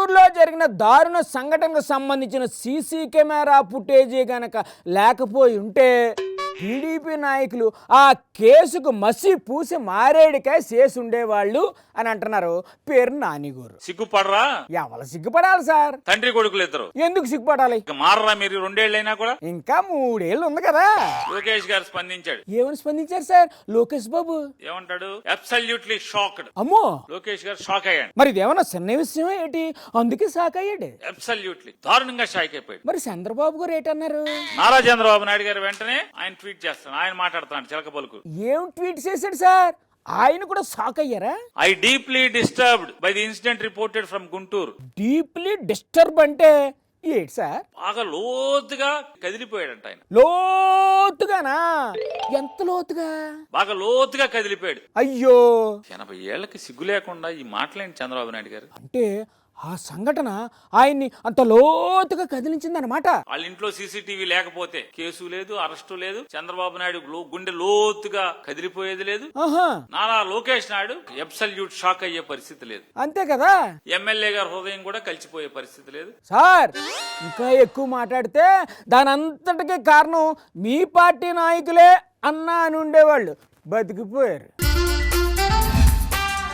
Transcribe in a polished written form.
గుంటూరులో జరిగిన దారుణ సంఘటనకు సంబంధించిన సీసీ కెమెరా ఫుటేజీ గనక లేకపోయి ఉంటే టీడీపీ నాయకులు ఆ కేసుకు మసి పూసి మారేడికాయ చేసి ఉండేవాళ్ళు అని అంటున్నారు పేరు నానిగూరు. సిగ్గుపడరా? ఎవరు సిగ్గుపడాలి సార్? తండ్రి కొడుకులు ఇద్దరు. ఎందుకు సిగ్గుపడాలి? మారరా మీరు? 2 ఏళ్ళైనా కూడా ఇంకా 3 ఏళ్ళు ఉంది కదా. లోకేష్ గారు స్పందించాడు. ఏమని స్పందించారు సార్ లోకేష్ బాబు? ఏమంటాడు? Absolutely shocked. అమ్మో, లోకేష్ గారు షాక్ అయ్యాడు. మరి ఇదేమన్నా చిన్న విషయం ఏంటి? అందుకే షాక్ అయ్యాడు. అబ్సల్యూట్లీ దారుణంగా షాక్ అయిపోయాడు. మరి చంద్రబాబు గారు ఏంటన్నారు? నారా చంద్రబాబు నాయుడు గారు వెంటనే ఆయన ట్వీట్ చేస్తాడు. ఆయన మాట్లాడుతున్నాడు చిలక పలుకు. ఏం ట్వీట్ చేశాడు సార్? ఆయన కూడా షాక్ అయ్యారా? I deeply disturbed by the incident reported from Guntur. Deeply disturb అంటే ఏంటి సార్? బాగా లోతుగా కదిలిపోయాడంట ఆయన. లోతుగానా? ఎంత లోతుగా? బాగా లోతుగా కదిలిపోయాడు. అయ్యో, 80 ఏళ్లకి సిగ్గు లేకుండా ఈ మాటలేంటి చంద్రబాబు నాయుడు గారు? అంటే ఆ సంఘటన ఆయన్ని అంత లోతుగా కదిలించిందనమాట. వాళ్ళ ఇంట్లో సీసీటీవీ లేకపోతే కేసు లేదు, అరెస్టు లేదు. చంద్రబాబు నాయుడు గుండె లోతుగా కదిలిపోయేది లేదు. నారా లోకేష్ నాయుడు అబ్సల్యూట్ షాక్ అయ్యే పరిస్థితి లేదు. అంతే కదా. ఎమ్మెల్యే గారి హృదయం కూడా కలిసిపోయే పరిస్థితి లేదు. సార్, ఇంకా ఎక్కువ మాట్లాడితే దాని అంతటికీ కారణం మీ పార్టీ నాయకులే అన్నా అని ఉండేవాళ్ళు బతికిపోయారు.